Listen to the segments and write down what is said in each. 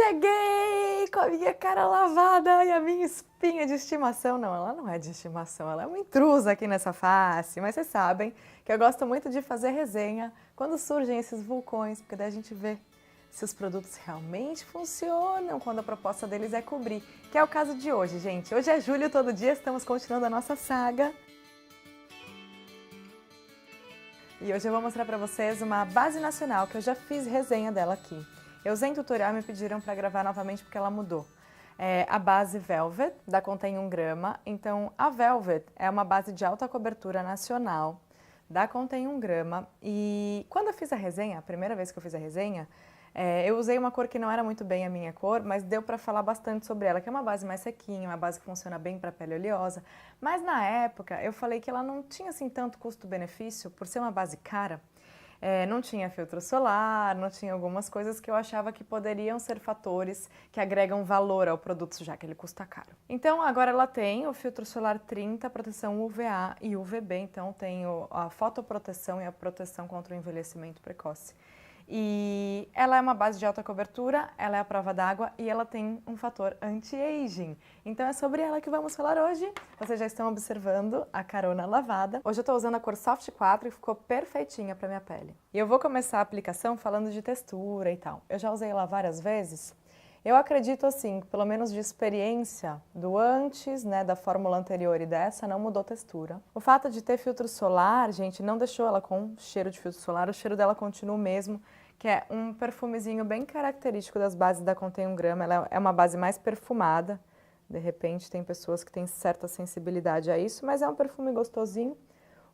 Cheguei com a minha cara lavada e a minha espinha de estimação. Não, ela não é de estimação, ela é uma intrusa aqui nessa face. Mas vocês sabem que eu gosto muito de fazer resenha quando surgem esses vulcões, porque daí a gente vê se os produtos realmente funcionam quando a proposta deles é cobrir. Que é o caso de hoje, gente. Hoje é julho, todo dia estamos continuando a nossa saga. E hoje eu vou mostrar para vocês uma base nacional que eu já fiz resenha dela aqui. Eu usei em tutorial e me pediram para gravar novamente porque ela mudou. É a base Velvet, da Contém 1 grama. Então, a Velvet é uma base de alta cobertura nacional, da Contém 1 grama. E quando eu fiz a resenha, a primeira vez que eu fiz a resenha, eu usei uma cor que não era muito bem a minha cor, mas deu para falar bastante sobre ela, que é uma base mais sequinha, uma base que funciona bem para pele oleosa. Mas na época eu falei que ela não tinha assim tanto custo-benefício, por ser uma base cara. Não tinha filtro solar, não tinha algumas coisas que eu achava que poderiam ser fatores que agregam valor ao produto, já que ele custa caro. Então agora ela tem o filtro solar 30, proteção UVA e UVB, então tem a fotoproteção e a proteção contra o envelhecimento precoce. E ela é uma base de alta cobertura, ela é à prova d'água e ela tem um fator anti-aging. Então é sobre ela que vamos falar hoje. Vocês já estão observando a carona lavada. Hoje eu estou usando a cor Soft 4 e ficou perfeitinha para minha pele. E eu vou começar a aplicação falando de textura e tal. Eu já usei ela várias vezes. Eu acredito assim, pelo menos de experiência, do antes, né, da fórmula anterior e dessa, não mudou textura. O fato de ter filtro solar, gente, não deixou ela com cheiro de filtro solar, o cheiro dela continua o mesmo, que é um perfumezinho bem característico das bases da Contém 1 grama, ela é uma base mais perfumada, de repente tem pessoas que têm certa sensibilidade a isso, mas é um perfume gostosinho,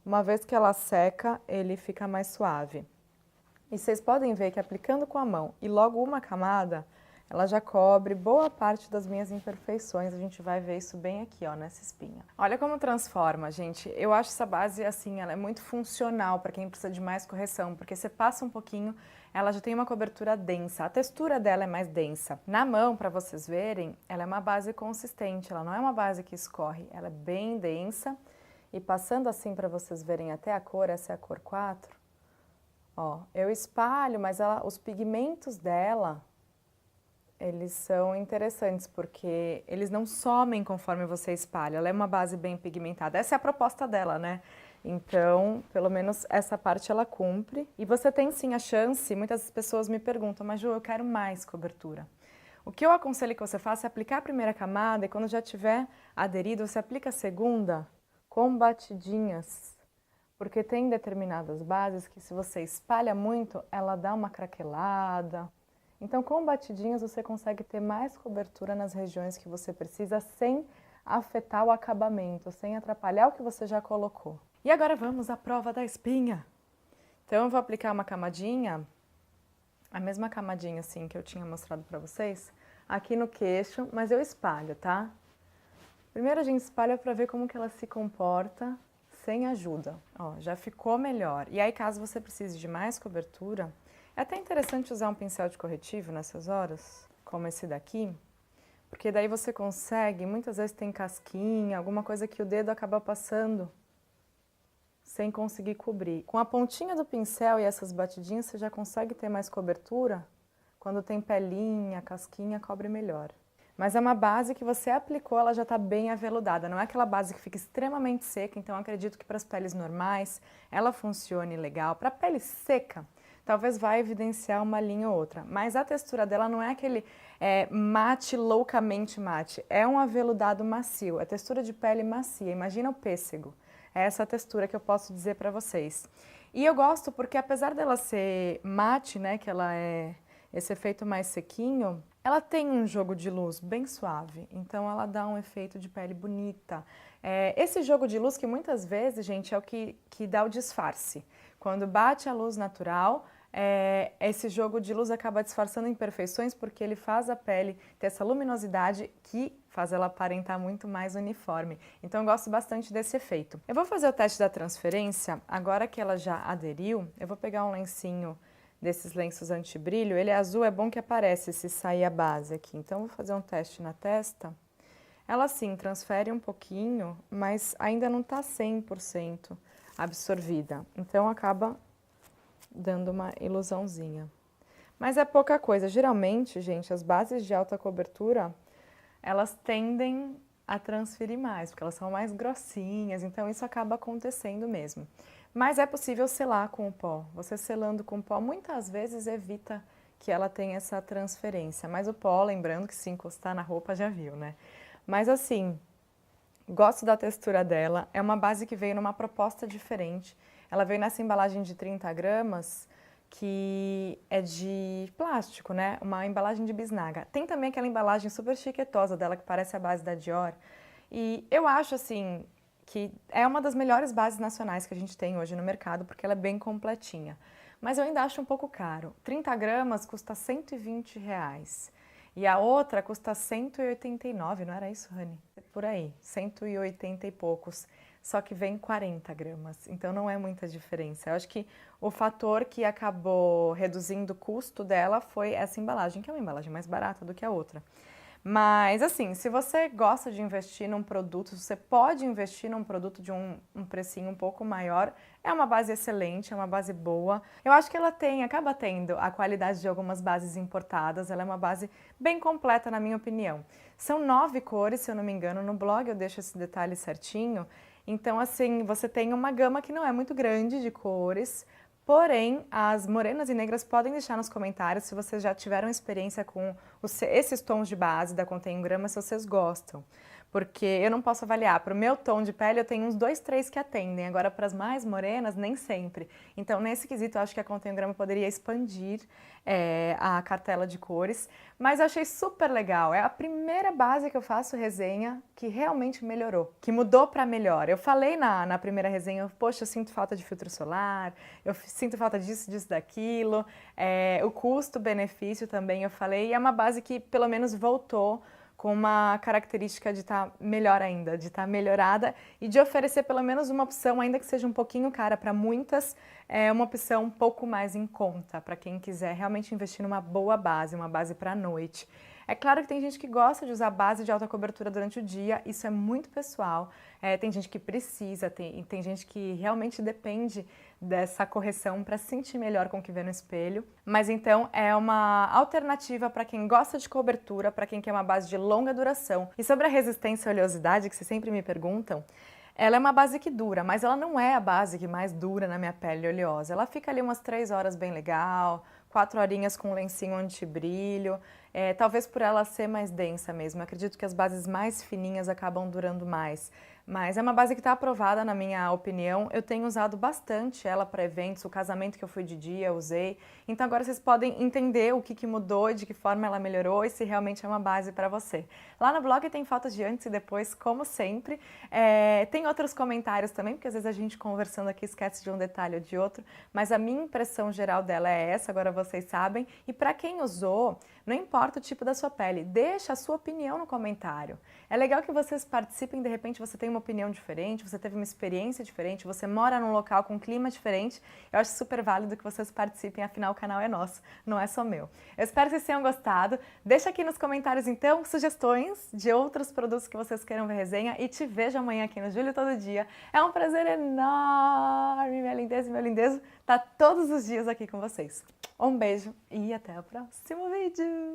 uma vez que ela seca, ele fica mais suave. E vocês podem ver que aplicando com a mão e logo uma camada, ela já cobre boa parte das minhas imperfeições, a gente vai ver isso bem aqui, ó, nessa espinha. Olha como transforma, gente. Eu acho essa base, assim, ela é muito funcional para quem precisa de mais correção, porque você passa um pouquinho, ela já tem uma cobertura densa, a textura dela é mais densa. Na mão, para vocês verem, ela é uma base consistente, ela não é uma base que escorre, ela é bem densa. E passando assim para vocês verem até a cor, essa é a cor 4, ó, eu espalho, mas os pigmentos dela, eles são interessantes, porque eles não somem conforme você espalha. Ela é uma base bem pigmentada. Essa é a proposta dela, né? Então, pelo menos essa parte ela cumpre. E você tem sim a chance, muitas pessoas me perguntam, mas Ju, eu quero mais cobertura. O que eu aconselho que você faça é aplicar a primeira camada e quando já tiver aderido, você aplica a segunda com batidinhas. Porque tem determinadas bases que se você espalha muito, ela dá uma craquelada. Então, com batidinhas, você consegue ter mais cobertura nas regiões que você precisa sem afetar o acabamento, sem atrapalhar o que você já colocou. E agora vamos à prova da espinha. Então, eu vou aplicar uma camadinha, a mesma camadinha assim que eu tinha mostrado para vocês, aqui no queixo, mas eu espalho, tá? Primeiro a gente espalha para ver como que ela se comporta sem ajuda. Ó, já ficou melhor. E aí, caso você precise de mais cobertura, é até interessante usar um pincel de corretivo nessas horas, como esse daqui, porque daí você consegue, muitas vezes tem casquinha, alguma coisa que o dedo acaba passando sem conseguir cobrir. Com a pontinha do pincel e essas batidinhas, você já consegue ter mais cobertura. Quando tem pelinha, casquinha, cobre melhor. Mas é uma base que você aplicou, ela já está bem aveludada. Não é aquela base que fica extremamente seca, então acredito que para as peles normais ela funcione legal. Para a pele seca, talvez vai evidenciar uma linha ou outra, mas a textura dela não é aquele mate, loucamente mate, é um aveludado macio, é textura de pele macia, imagina o pêssego, é essa textura que eu posso dizer para vocês. E eu gosto porque apesar dela ser mate, né, que ela é esse efeito mais sequinho, ela tem um jogo de luz bem suave, então ela dá um efeito de pele bonita. Esse jogo de luz que muitas vezes, gente, é o que dá o disfarce. Quando bate a luz natural, esse jogo de luz acaba disfarçando imperfeições porque ele faz a pele ter essa luminosidade que faz ela aparentar muito mais uniforme. Então eu gosto bastante desse efeito. Eu vou fazer o teste da transferência, agora que ela já aderiu, eu vou pegar um lencinho desses lenços anti-brilho, ele é azul, é bom que aparece se sair a base aqui. Então vou fazer um teste na testa. Ela sim transfere um pouquinho, mas ainda não está 100% absorvida. Então acaba dando uma ilusãozinha. Mas é pouca coisa. Geralmente, gente, as bases de alta cobertura, elas tendem a transferir mais, porque elas são mais grossinhas, então isso acaba acontecendo mesmo. Mas é possível selar com o pó. Você selando com o pó, muitas vezes evita que ela tenha essa transferência. Mas o pó, lembrando que se encostar na roupa já viu, né? Mas assim, gosto da textura dela. É uma base que veio numa proposta diferente. Ela veio nessa embalagem de 30 gramas, que é de plástico, né? Uma embalagem de bisnaga. Tem também aquela embalagem super chiquetosa dela, que parece a base da Dior. E eu acho, assim, que é uma das melhores bases nacionais que a gente tem hoje no mercado, porque ela é bem completinha. Mas eu ainda acho um pouco caro. 30 gramas custa R$ 120. E a outra custa 189, não era isso, Rani? Por aí, 180 e poucos. Só que vem 40 gramas, então não é muita diferença. Eu acho que o fator que acabou reduzindo o custo dela foi essa embalagem, que é uma embalagem mais barata do que a outra. Mas assim, se você gosta de investir num produto, você pode investir num produto de um precinho um pouco maior, é uma base excelente, é uma base boa. Eu acho que ela acaba tendo a qualidade de algumas bases importadas, ela é uma base bem completa na minha opinião. São 9 cores, se eu não me engano, no blog eu deixo esse detalhe certinho. Então assim, você tem uma gama que não é muito grande de cores, porém, as morenas e negras podem deixar nos comentários se vocês já tiveram experiência com esses tons de base da Contém 1 grama, se vocês gostam. Porque eu não posso avaliar. Para o meu tom de pele, eu tenho uns 2, 3 que atendem. Agora, para as mais morenas, nem sempre. Então, nesse quesito, eu acho que a Contém 1 grama poderia expandir a cartela de cores. Mas eu achei super legal. É a primeira base que eu faço resenha que realmente melhorou, que mudou para melhor. Eu falei na primeira resenha, poxa, eu sinto falta de filtro solar, eu sinto falta disso, disso, daquilo. O custo-benefício também eu falei. E é uma base que, pelo menos, voltou com uma característica de estar melhor ainda, de estar melhorada e de oferecer pelo menos uma opção, ainda que seja um pouquinho cara para muitas, uma opção um pouco mais em conta, para quem quiser realmente investir numa boa base, uma base para a noite. É claro que tem gente que gosta de usar base de alta cobertura durante o dia, isso é muito pessoal. Tem gente que precisa, tem gente que realmente depende dessa correção para se sentir melhor com o que vê no espelho. Mas então é uma alternativa para quem gosta de cobertura, para quem quer uma base de longa duração. E sobre a resistência e oleosidade, que vocês sempre me perguntam, ela é uma base que dura, mas ela não é a base que mais dura na minha pele oleosa. Ela fica ali umas 3 horas bem legal, 4 horinhas com um lencinho anti-brilho. Talvez por ela ser mais densa mesmo. Eu acredito que as bases mais fininhas acabam durando mais. Mas é uma base que está aprovada, na minha opinião. Eu tenho usado bastante ela para eventos, o casamento que eu fui de dia eu usei. Então agora vocês podem entender o que mudou e de que forma ela melhorou e se realmente é uma base para você. Lá no blog tem fotos de antes e depois, como sempre. Tem outros comentários também, porque às vezes a gente conversando aqui esquece de um detalhe ou de outro. Mas a minha impressão geral dela é essa, agora vocês sabem. E para quem usou, não importa o tipo da sua pele, deixa a sua opinião no comentário. É legal que vocês participem, de repente você tem uma opinião diferente, você teve uma experiência diferente, você mora num local com um clima diferente. Eu acho super válido que vocês participem, afinal o canal é nosso, não é só meu. Eu espero que vocês tenham gostado. Deixa aqui nos comentários então sugestões de outros produtos que vocês queiram ver resenha e te vejo amanhã aqui no Júlio Todo Dia. É um prazer enorme, minha lindeza e meu lindezo, estar todos os dias aqui com vocês. Um beijo e até o próximo vídeo!